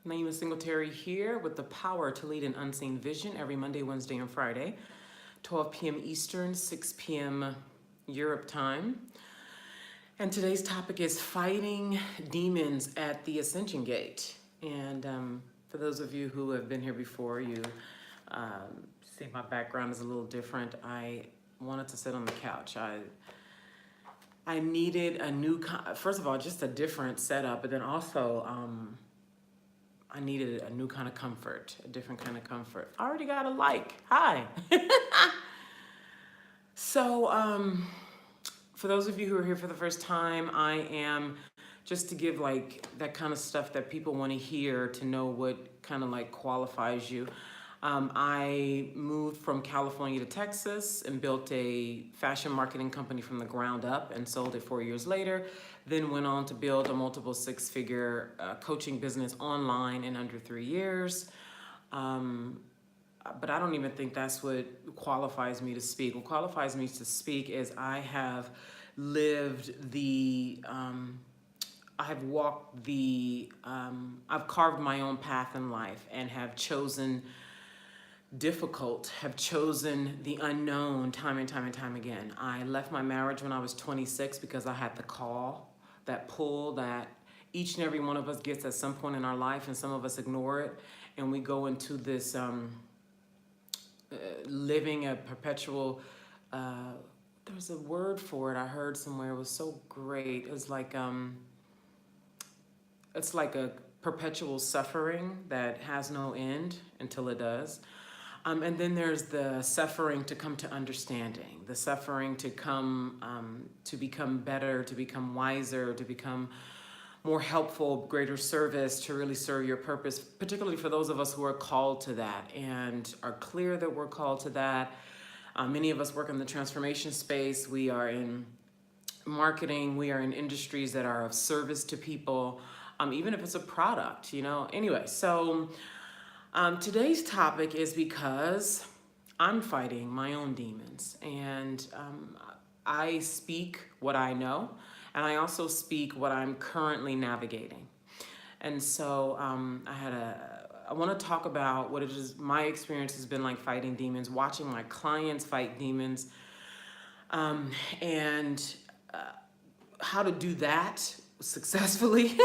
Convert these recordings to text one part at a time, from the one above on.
Naima Singletary here with the power to lead an unseen vision every Monday, Wednesday, and Friday, 12 p.m. Eastern, 6 p.m. Europe time. And today's topic is fighting demons at the Ascension Gate. And for those of you who have been here before, you see my background is a little different. I wanted to sit on the couch. I needed a new, first of all, just a different setup, but then also I needed a new kind of comfort, a different kind of comfort. I already got a like. Hi. So for those of you who are here for the first time, I am just to give like that kind of stuff that people want to hear to know what kind of like qualifies you. I moved from California to Texas and built a fashion marketing company from the ground up and sold it 4 years later. Then went on to build a multiple six-figure coaching business online in under 3 years. But I don't even think that's what qualifies me to speak. What qualifies me to speak is I have lived the, I've walked the, I've carved my own path in life and have chosen have chosen the unknown time and time again. I left my marriage when I was 26 because I had the call, that pull that each and every one of us gets at some point in our life, and some of us ignore it, and we go into this living a perpetual, there's a word for it I heard somewhere, it was so great. It's like a perpetual suffering that has no end until it does. And then there's the suffering to come to understanding, the suffering to come, to become better, to become wiser, to become more helpful, greater service, to really serve your purpose, particularly for those of us who are called to that and are clear that we're called to that. Many of us work in the transformation space. We are in marketing. We are in industries that are of service to people, even if it's a product, you know. Anyway, so today's topic is because I'm fighting my own demons, and I speak what I know, and I also speak what I'm currently navigating. And so I want to talk about what it is my experience has been like fighting demons, watching my clients fight demons, and how to do that successfully.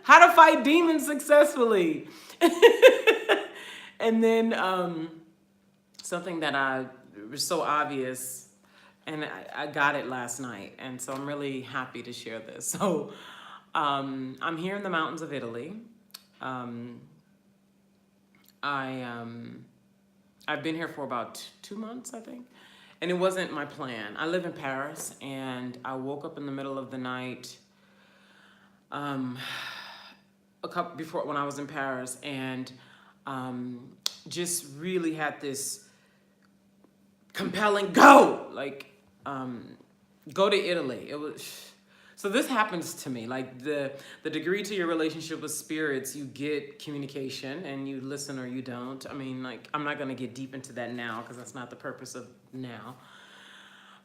How to fight demons successfully. And then something that was so obvious, and I got it last night, and so I'm really happy to share this. So I'm here in the mountains of Italy. I've been here for about 2 months, I think, and it wasn't my plan. I live in Paris, and I woke up in the middle of the night a couple before when I was in Paris, and just really had this compelling go to Italy. It was so this happens to me, like the degree to your relationship with spirits, you get communication and you listen or you don't. I mean, like, I'm not gonna get deep into that now because that's not the purpose of now.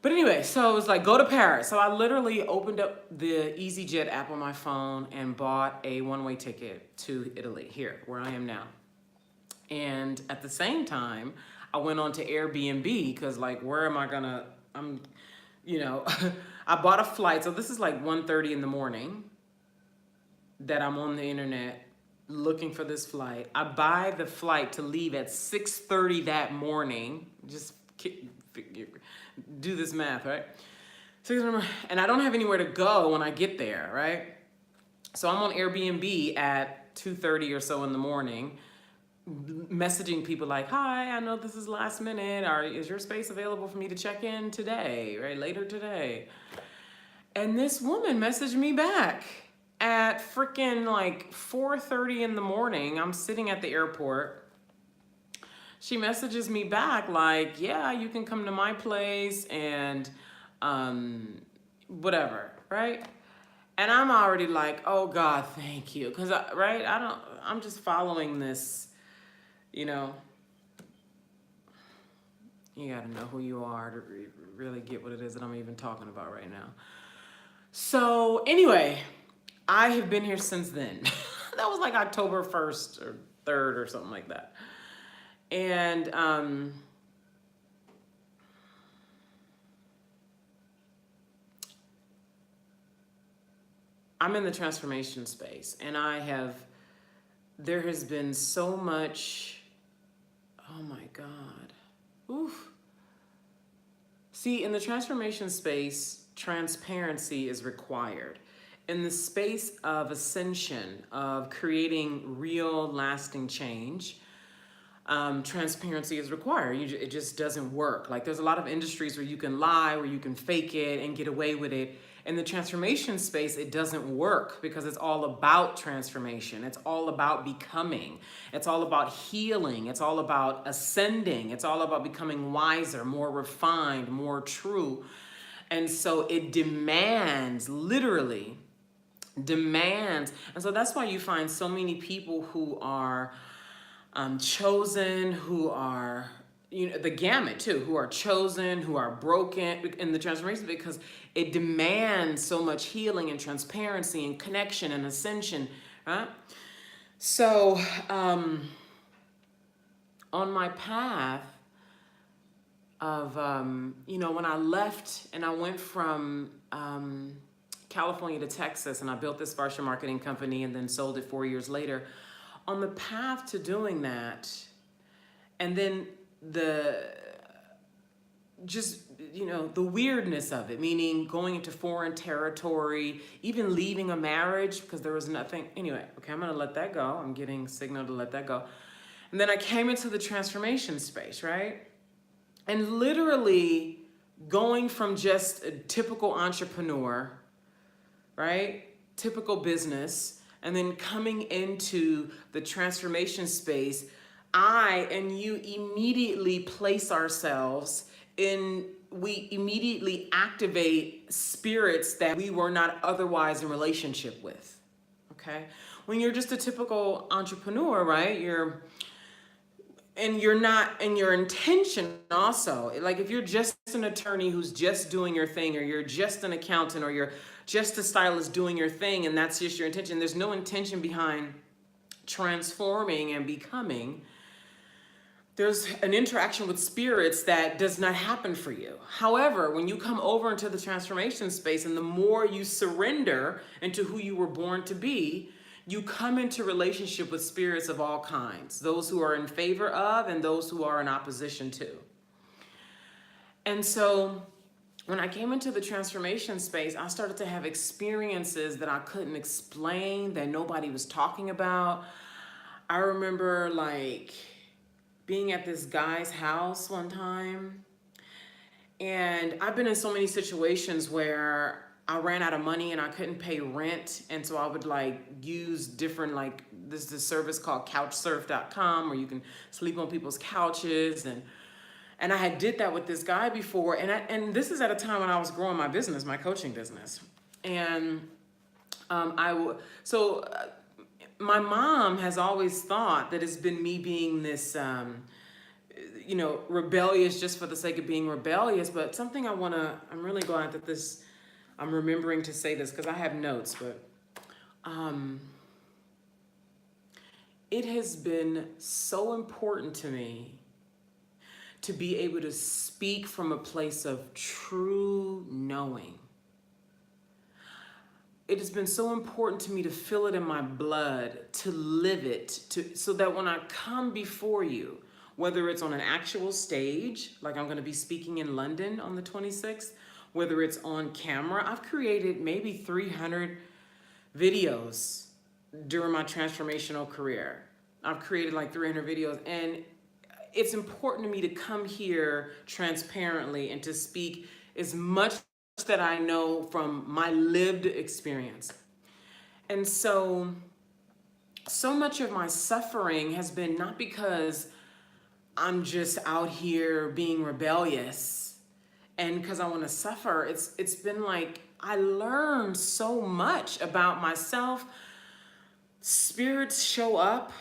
But anyway, so it was like, go to Paris. So I literally opened up the EasyJet app on my phone and bought a one-way ticket to Italy, here, where I am now. And at the same time, I went on to Airbnb because, like, where am I gonna, I bought a flight. So this is like 1:30 in the morning that I'm on the internet looking for this flight. I buy the flight to leave at 6:30 that morning. Just do this math, right? And I don't have anywhere to go when I get there, right? So I'm on Airbnb at 2:30 or so in the morning, messaging people like, hi, I know this is last minute, or is your space available for me to check in today, right? Later today. And this woman messaged me back at freaking like 4:30 in the morning. I'm sitting at the airport. She messages me back like, yeah, you can come to my place and whatever, right? And I'm already like, oh God, thank you. Cause I'm just following this, you know, you gotta know who you are to really get what it is that I'm even talking about right now. So anyway, I have been here since then. That was like October 1st or 3rd or something like that. And I'm in the transformation space, and there has been so much, oh my God. Oof. See, in the transformation space, transparency is required. In the space of ascension, of creating real lasting change, transparency is required. It just doesn't work. Like, there's a lot of industries where you can lie, where you can fake it and get away with it. In the transformation space, it doesn't work because it's all about transformation. It's all about becoming. It's all about healing. It's all about ascending. It's all about becoming wiser, more refined, more true. And so it demands, literally demands. And so that's why you find so many people who are chosen, who are, the gamut too, who are chosen, who are broken in the transformation, because it demands so much healing and transparency and connection and ascension, right? So on my path of, when I left and I went from California to Texas, and I built this varsha marketing company and then sold it 4 years later, on the path to doing that, and then the weirdness of it, meaning going into foreign territory, even leaving a marriage because there was nothing. Anyway, okay, I'm going to let that go. I'm getting signal to let that go. And then I came into the transformation space, right? And literally going from just a typical entrepreneur, right? Typical business, and then coming into the transformation space, I and you immediately place ourselves we immediately activate spirits that we were not otherwise in relationship with, okay? When you're just a typical entrepreneur, right? Your intention also, like if you're just an attorney who's just doing your thing, or you're just an accountant, or you're just a stylist doing your thing, and that's just your intention, there's no intention behind transforming and becoming, there's an interaction with spirits that does not happen for you. However, when you come over into the transformation space, and the more you surrender into who you were born to be, you come into relationship with spirits of all kinds, those who are in favor of and those who are in opposition to. And so when I came into the transformation space, I started to have experiences that I couldn't explain, that nobody was talking about. I remember like being at this guy's house one time, and I've been in so many situations where I ran out of money and I couldn't pay rent, and so I would like use different, like there's this service called couchsurf.com where you can sleep on people's couches, and I had did that with this guy before, and this is at a time when I was growing my business, my coaching business, and my mom has always thought that it's been me being this, rebellious just for the sake of being rebellious. But something I'm really glad that I'm remembering to say this because I have notes, but it has been so important to me to be able to speak from a place of true knowing. It has been so important to me to feel it in my blood, to live it, so that when I come before you, whether it's on an actual stage, like I'm going to be speaking in London on the 26th, whether it's on camera, I've created maybe 300 videos during my transformational career. I've created like 300 videos, and it's important to me to come here transparently and to speak as much that I know from my lived experience. And so much of my suffering has been not because I'm just out here being rebellious and because I want to suffer. It's been like I learned so much about myself. Spirits show up,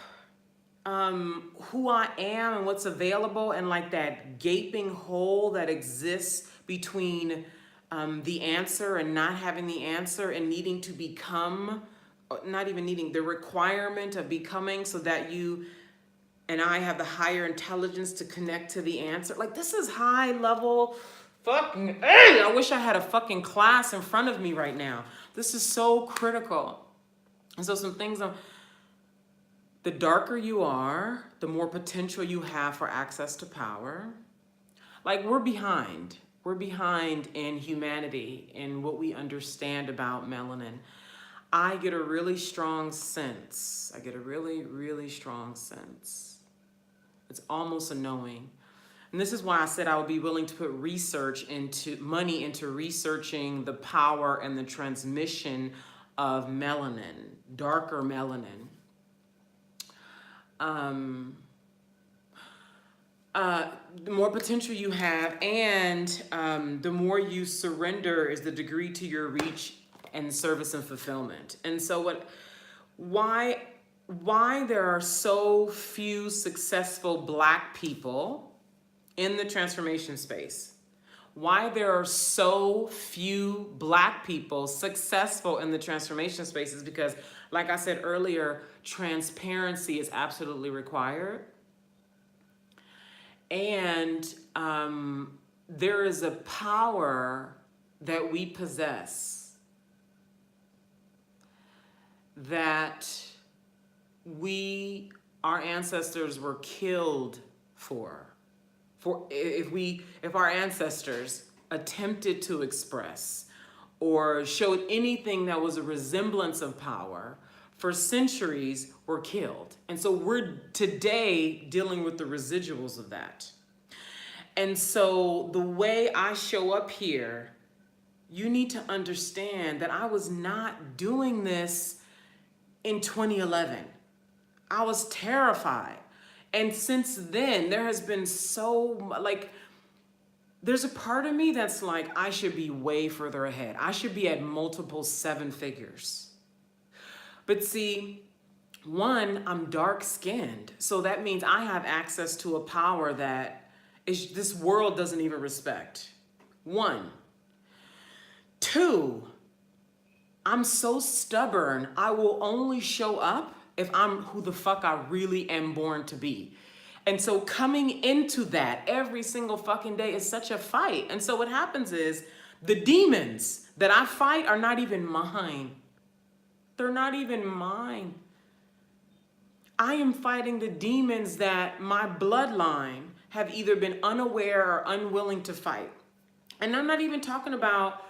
who I am and what's available, and like that gaping hole that exists between the answer and not having the answer and needing to become not even needing, the requirement of becoming so that you and I have the higher intelligence to connect to the answer. Like, this is high level fucking, hey, I wish I had a fucking class in front of me right now. This is so critical. And so some things, the darker you are, the more potential you have for access to power. Like, we're behind. We're behind in humanity in what we understand about melanin. I get a really strong sense. I get a really, really strong sense. It's almost a knowing. And this is why I said I would be willing to put money into researching the power and the transmission of melanin, darker melanin. The more potential you have, and the more you surrender is the degree to your reach and service and fulfillment. And so why there are so few successful Black people in the transformation space, why there are so few Black people successful in the transformation space is because, like I said earlier, transparency is absolutely required. And there is a power that we possess that our ancestors were killed for if our ancestors attempted to express or showed anything that was a resemblance of power, for centuries were killed. And so we're today dealing with the residuals of that. And so the way I show up here, you need to understand that I was not doing this in 2011. I was terrified. And since then, there has been there's a part of me that's like, I should be way further ahead. I should be at multiple 7 figures. But see, one, I'm dark skinned. So that means I have access to a power that this world doesn't even respect. 1. 2, I'm so stubborn, I will only show up if I'm who the fuck I really am born to be. And so coming into that every single fucking day is such a fight. And so what happens is the demons that I fight are not even mine. They're not even mine. I am fighting the demons that my bloodline have either been unaware or unwilling to fight. And I'm not even talking about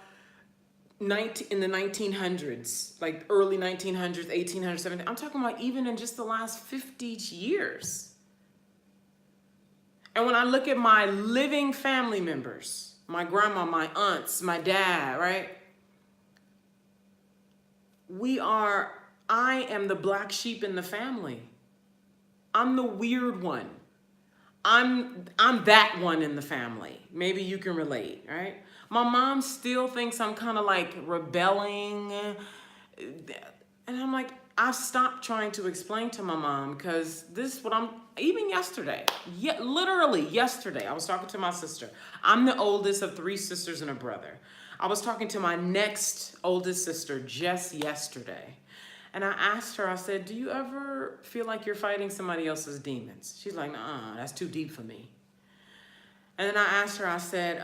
in the 1900s, like early 1900s, 1800s, 1700s. I'm talking about even in just the last 50 years. And when I look at my living family members, my grandma, my aunts, my dad, right? I am the black sheep in the family. I'm the weird one. I'm that one in the family. Maybe you can relate, right? My mom still thinks I'm kind of like rebelling. And I'm like, I've stopped trying to explain to my mom because even yesterday, literally yesterday, I was talking to my sister. I'm the oldest of 3 sisters and a brother. I was talking to my next oldest sister just yesterday. And I asked her, I said, do you ever feel like you're fighting somebody else's demons? She's like, nah, that's too deep for me. And then I asked her, I said,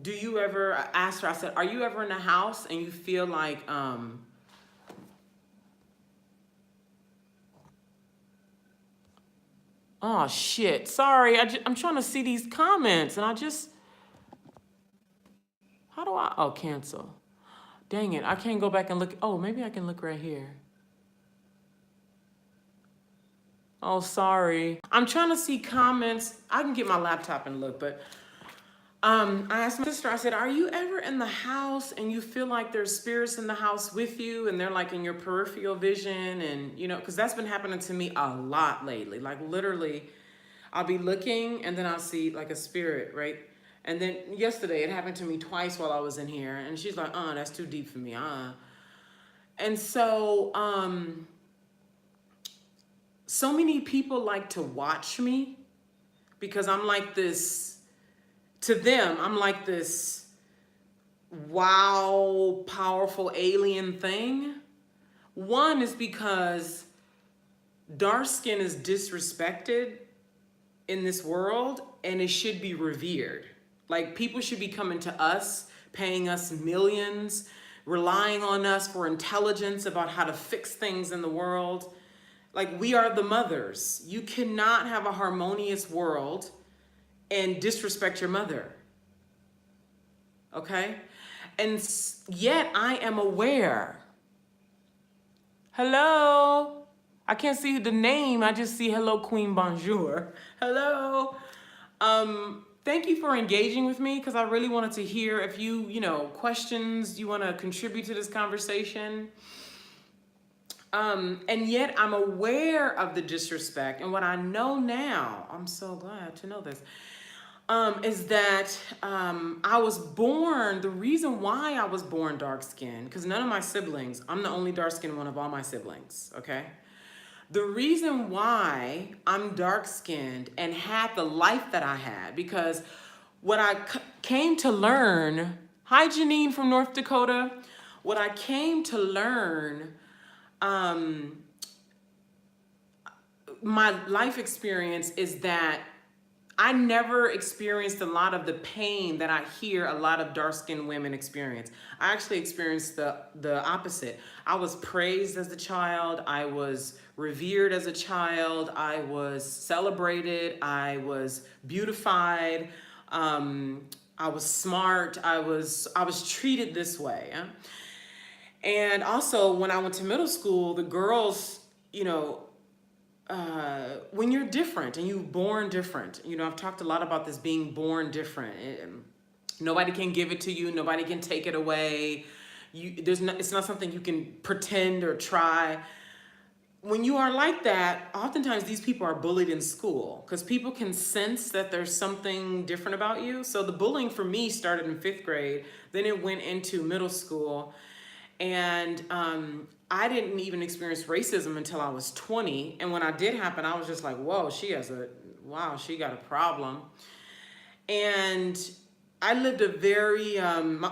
do you ever, I asked her, I said, are you ever in a house and you feel like, oh shit, sorry, I'm trying to see these comments and cancel. Dang it, I can't go back and look. Oh, maybe I can look right here. Oh, sorry. I'm trying to see comments. I can get my laptop and look, but I asked my sister, I said, are you ever in the house and you feel like there's spirits in the house with you and they're like in your peripheral vision? And, because that's been happening to me a lot lately. Like literally, I'll be looking and then I'll see like a spirit, right? And then yesterday it happened to me twice while I was in here. And she's like, that's too deep for me. And so, so many people like to watch me because I'm like this, to them, I'm like this wow, powerful alien thing. One is because dark skin is disrespected in this world and it should be revered. Like, people should be coming to us, paying us millions, relying on us for intelligence about how to fix things in the world. Like, we are the mothers. You cannot have a harmonious world and disrespect your mother. Okay? And yet I am aware. Hello? I can't see the name. I just see hello, Queen Bonjour. Hello. Thank you for engaging with me, because I really wanted to hear if you questions you want to contribute to this conversation. And yet I'm aware of the disrespect. And what I know now, I'm so glad to know this, is that I was born, the reason why I was born dark-skinned, because none of my siblings, I'm the only dark-skinned one of all my siblings, okay? The reason why I'm dark-skinned and had the life that I had, because what I came to learn, hi Janine from North Dakota, what I came to learn, my life experience is that I never experienced a lot of the pain that I hear a lot of dark-skinned women experience. I actually experienced the opposite. I was praised as a child. I was revered as a child. I was celebrated. I was beautified. I was smart. I was treated this way. Yeah? And also, when I went to middle school, the girls, when you're different and you're born different, I've talked a lot about this being born different. Nobody can give it to you. Nobody can take it away. It's not something you can pretend or try. When you are like that, oftentimes these people are bullied in school because people can sense that there's something different about you. So the bullying for me started in 5th grade. Then it went into middle school. And I didn't even experience racism until I was 20. And when I did happen, I was just like, whoa, she got a problem. And I lived a very,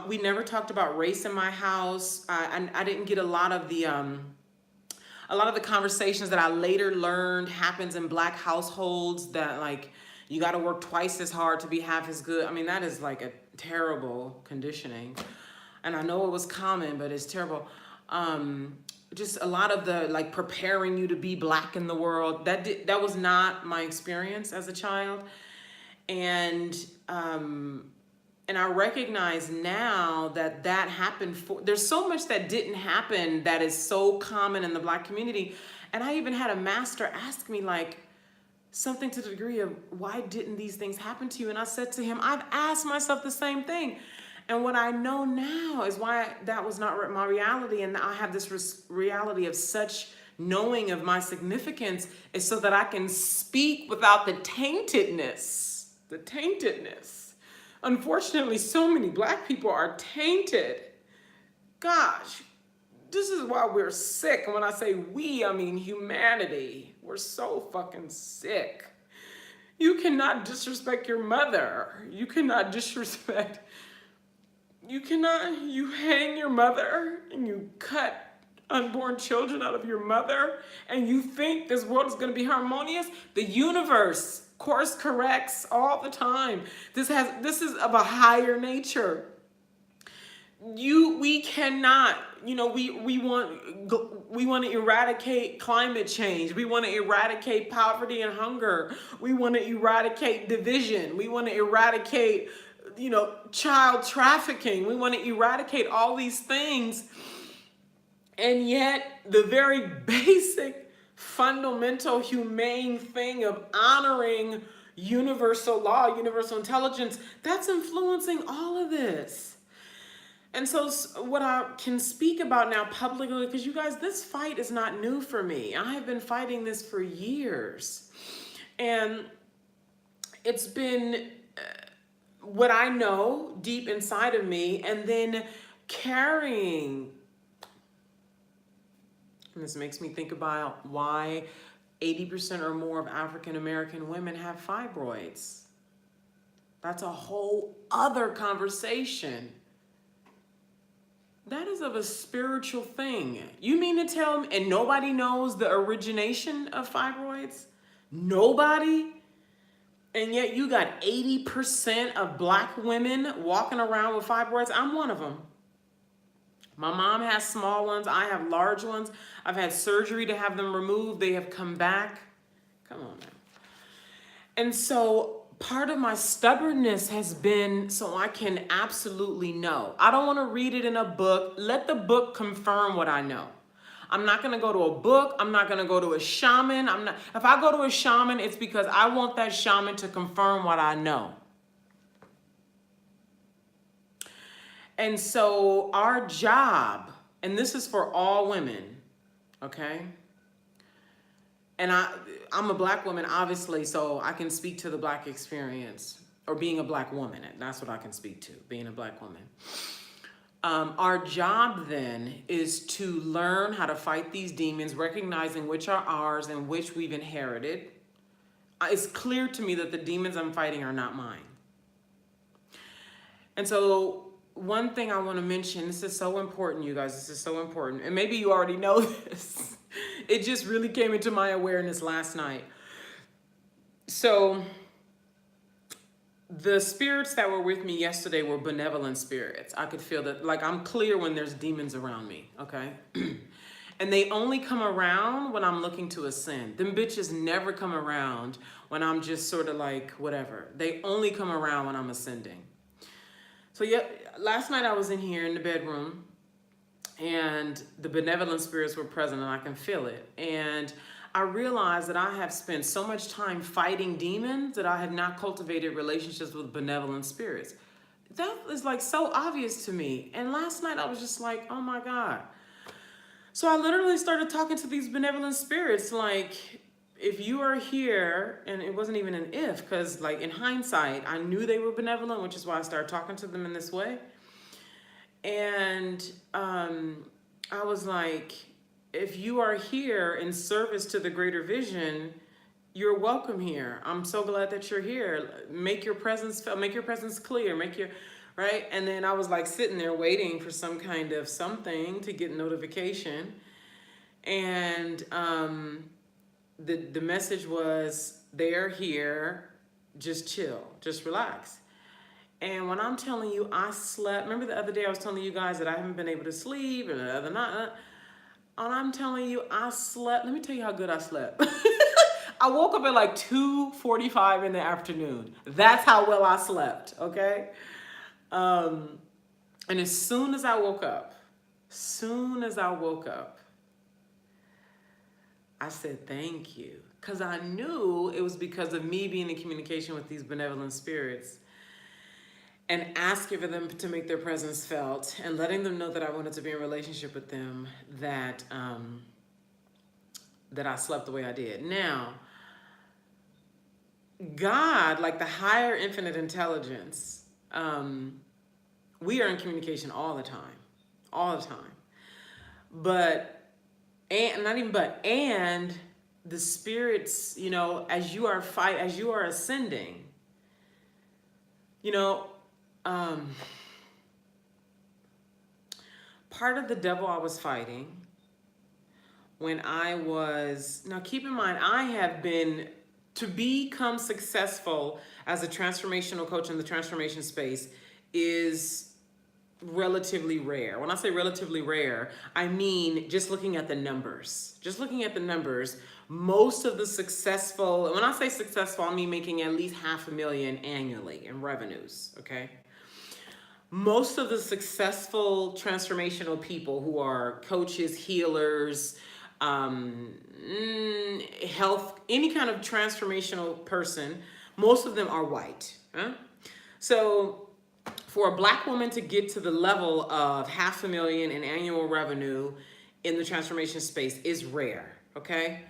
we never talked about race in my house. I didn't get a lot of the conversations that I later learned happens in Black households, that like, you got to work twice as hard to be half as good. I mean, that is like a terrible conditioning. And I know it was common, but it's terrible. Just a lot of the like preparing you to be Black in the world. That was not my experience as a child. And I recognize now that happened there's so much that didn't happen that is so common in the Black community. And I even had a master ask me like something to the degree of, why didn't these things happen to you? And I said to him, I've asked myself the same thing. And what I know now is why that was not my reality. And I have this reality of such knowing of my significance is so that I can speak without the taintedness. The taintedness. Unfortunately, so many Black people are tainted. Gosh, this is why we're sick. And when I say we, I mean humanity. We're so fucking sick. You cannot disrespect your mother. You cannot disrespect... You hang your mother and you cut unborn children out of your mother and you think this world is going to be harmonious. The universe course corrects all the time. This is of a higher nature. We cannot, we want to eradicate climate change. We want to eradicate poverty and hunger. We want to eradicate division. We want to eradicate child trafficking. We want to eradicate all these things. And yet the very basic, fundamental, humane thing of honoring universal law, universal intelligence, that's influencing all of this. And so what I can speak about now publicly, because you guys, this fight is not new for me. I have been fighting this for years. And it's been what I know deep inside of me, and then carrying. And this makes me think about why 80% or more of African American women have fibroids. That's a whole other conversation. That is of a spiritual thing. You mean to tell me, and nobody knows the origination of fibroids? Nobody? And yet you got 80% of black women walking around with fibroids. I'm one of them. My mom has small ones. I have large ones. I've had surgery to have them removed. They have come back. Come on now. And so part of my stubbornness has been so I can absolutely know. I don't want to read it in a book. Let the book confirm what I know. I'm not going to go to a book. I'm not going to go to a shaman. If I go to a shaman, it's because I want that shaman to confirm what I know. And so our job, and this is for all women, okay? And I'm a black woman, obviously, so I can speak to the black experience, or being a black woman. That's what I can speak to, being a black woman. Our job then is to learn how to fight these demons, recognizing which are ours and which we've inherited. It's clear to me that the demons I'm fighting are not mine. And so one thing I want to mention, this is so important, you guys, this is so important. And maybe you already know this. It just really came into my awareness last night. So the spirits that were with me yesterday were benevolent spirits. I could feel that, like, I'm clear when there's demons around me, okay? And they only come around when I'm looking to ascend. Them bitches never come around when I'm just sort of like, whatever. They only come around when I'm ascending. So yeah, last night I was in here in the bedroom and the benevolent spirits were present and I can feel it. And I realized that I have spent so much time fighting demons that I have not cultivated relationships with benevolent spirits. That is like so obvious to me. And last night I was just like, oh my God. So I literally started talking to these benevolent spirits like, if you are here, and it wasn't even an if, because like in hindsight, I knew they were benevolent, which is why I started talking to them in this way. And I was like, if you are here in service to the greater vision, you're welcome here. I'm so glad that you're here. Make your presence felt, make your presence clear, right? And then I was like sitting there waiting for some kind of something to get notification. And the message was, they're here, just chill, just relax. And when I'm telling you, I slept, remember the other day I was telling you guys that I haven't been able to sleep and the other night, and I'm telling you, I slept, let me tell you how good I slept. I woke up at like 2:45 in the afternoon. That's how well I slept, okay? And as soon as I woke up, I said, thank you. Because I knew it was because of me being in communication with these benevolent spirits and asking for them to make their presence felt and letting them know that I wanted to be in a relationship with them, that I slept the way I did. Now, God, like the higher infinite intelligence, we are in communication all the time. And the spirits, you know, as you are ascending, you know, part of the devil I was fighting when now keep in mind, I have been, to become successful as a transformational coach in the transformation space is relatively rare. When I say relatively rare, I mean just looking at the numbers. Most of the successful, and when I say successful, I mean making at least $500,000 annually in revenues, okay? Most of the successful transformational people who are coaches, healers, health, any kind of transformational person, most of them are white. Huh? So for a black woman to get to the level of $500,000 in annual revenue in the transformation space is rare, okay?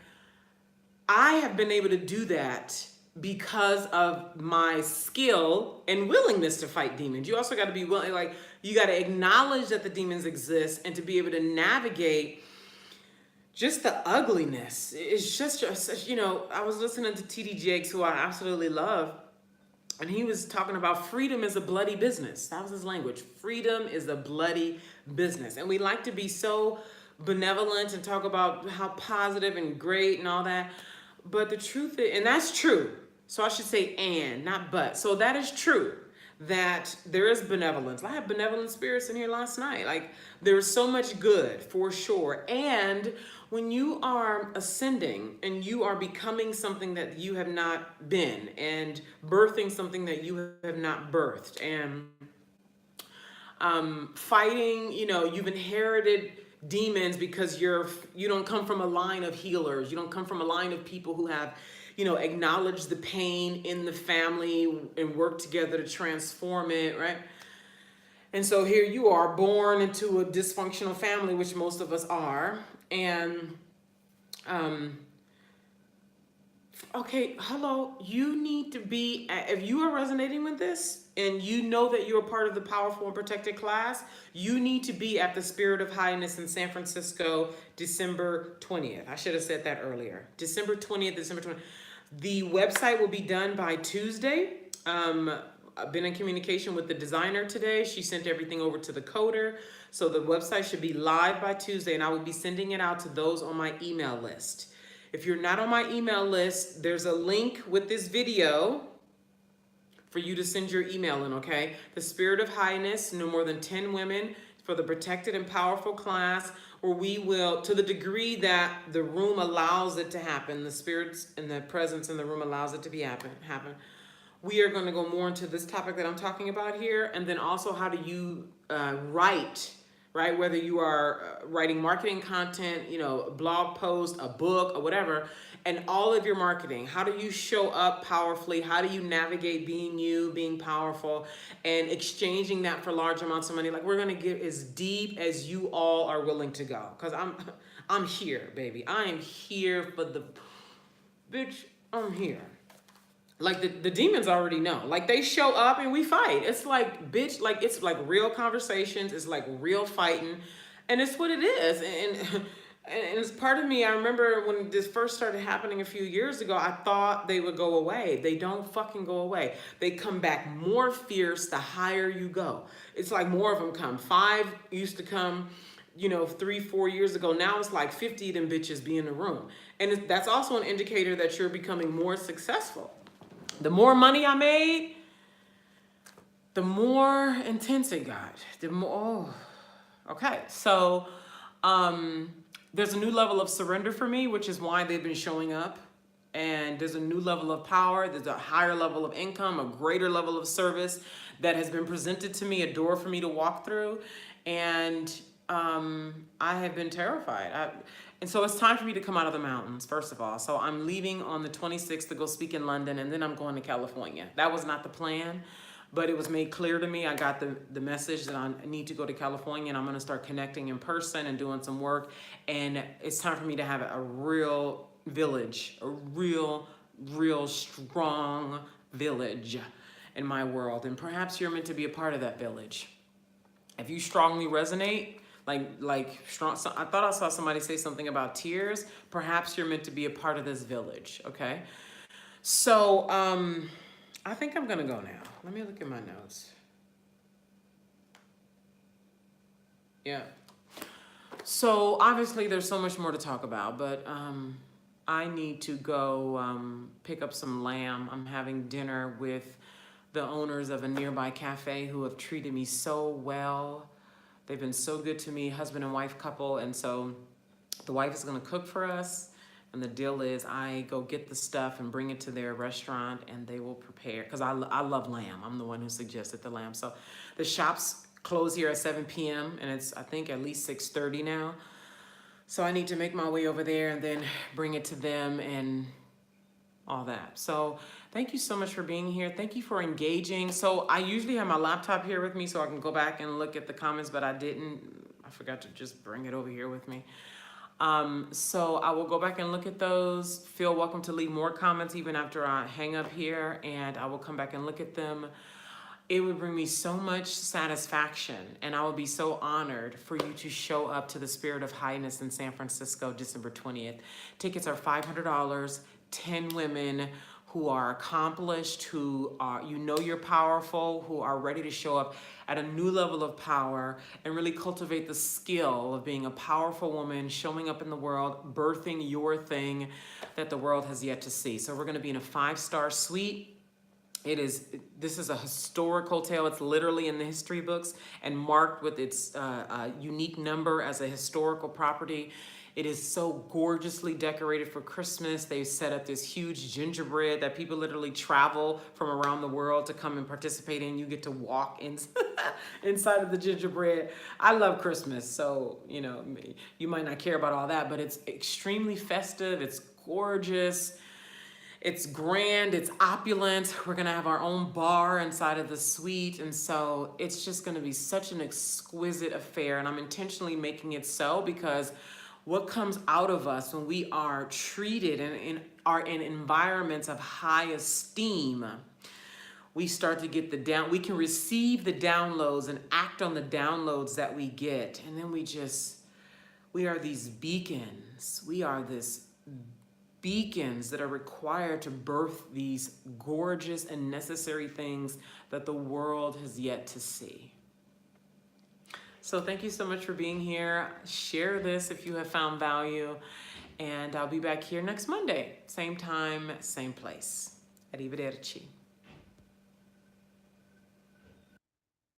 I have been able to do that because of my skill and willingness to fight demons. You also got to be willing, like, you got to acknowledge that the demons exist and to be able to navigate just the ugliness. It's just, you know, I was listening to TD Jakes, who I absolutely love, And he was talking about freedom is a bloody business. That was his language. Freedom is a bloody business. And we like to be so benevolent and talk about how positive and great and all that. But the truth is, and that's true. So I should say and, not but. So that is true, that there is benevolence. I had benevolent spirits in here last night. Like, there's so much good for sure. And when you are ascending and you are becoming something that you have not been and birthing something that you have not birthed and fighting, you've inherited demons because you don't come from a line of healers. You don't come from a line of people who have, acknowledged the pain in the family and work together to transform it, right? And so here you are, born into a dysfunctional family, which most of us are. And, okay, hello, you need to be, if you are resonating with this and you know that you're part of the powerful and protected class, you need to be at the Spirit of Highness in San Francisco, December 20th. I should have said that earlier. December 20th. The website will be done by Tuesday. I've been in communication with the designer today. She sent everything over to the coder. So the website should be live by Tuesday, and I will be sending it out to those on my email list. If you're not on my email list, there's a link with this video for you to send your email in, okay? The Spirit of Highness, no more than 10 women for the protected and powerful class, where we will, to the degree that the room allows it to happen, the spirits and the presence in the room allows it to happen. We are going to go more into this topic that I'm talking about here, and then also how do you write, right? Whether you are writing marketing content, a blog post, a book, or whatever, and all of your marketing. How do you show up powerfully? How do you navigate being you, being powerful, and exchanging that for large amounts of money? Like, we're going to get as deep as you all are willing to go, because I'm here, baby. I am here for the bitch. I'm here. Like, the demons already know. Like, they show up and we fight. It's like, bitch, like, it's like real conversations. It's like real fighting. And it's what it is. And it's part of me, I remember when this first started happening a few years ago, I thought they would go away. They don't fucking go away. They come back more fierce the higher you go. It's like more of them come. 5 used to come, 3-4 years ago. Now it's like 50 of them bitches be in the room. And that's also an indicator that you're becoming more successful. The more money I made, the more intense it got. Okay. So there's a new level of surrender for me, which is why they've been showing up. And there's a new level of power. There's a higher level of income, a greater level of service that has been presented to me, a door for me to walk through. And I have been terrified. And so it's time for me to come out of the mountains, first of all. So I'm leaving on the 26th to go speak in London, and then I'm going to California. That was not the plan, but it was made clear to me. I got the message that I need to go to California, and I'm going to start connecting in person and doing some work. And it's time for me to have a real village, a real strong village in my world. And perhaps you're meant to be a part of that village. If you strongly resonate, like strong. So I thought I saw somebody say something about tears. Perhaps you're meant to be a part of this village, okay? So I think I'm gonna go now. Let me look at my notes. Yeah. So obviously there's so much more to talk about, but I need to go pick up some lamb. I'm having dinner with the owners of a nearby cafe who have treated me so well. They've been so good to me, husband and wife couple. And so the wife is going to cook for us. And the deal is I go get the stuff and bring it to their restaurant and they will prepare. Because I love lamb. I'm the one who suggested the lamb. So the shops close here at 7 p.m. and it's, I think, at least 6:30 now. So I need to make my way over there and then bring it to them and all that. So thank you so much for being here. Thank you for engaging. So I usually have my laptop here with me so I can go back and look at the comments, but I didn't. I forgot to just bring it over here with me. So I will go back and look at those. Feel welcome to leave more comments even after I hang up here, and I will come back and look at them. It would bring me so much satisfaction, and I would be so honored for you to show up to the Spirit of Highness in San Francisco, December 20th. Tickets are $500, 10 women who are accomplished, who are, you know you're powerful, who are ready to show up at a new level of power and really cultivate the skill of being a powerful woman, showing up in the world, birthing your thing that the world has yet to see. So we're going to be in a 5-star suite. This is a historical tale. It's literally in the history books and marked with its unique number as a historical property. It is so gorgeously decorated for Christmas. They've set up this huge gingerbread that people literally travel from around the world to come and participate in. You get to walk inside of the gingerbread. I love Christmas, so you might not care about all that, but it's extremely festive. It's gorgeous. It's grand, it's opulent. We're gonna have our own bar inside of the suite. And so it's just gonna be such an exquisite affair. And I'm intentionally making it so because what comes out of us when we are treated and are in environments of high esteem, we start to get we can receive the downloads and act on the downloads that we get. And then we are these beacons. We are this beacons that are required to birth these gorgeous and necessary things that the world has yet to see. So thank you so much for being here. Share this if you have found value, and I'll be back here next Monday, same time, same place. Arrivederci.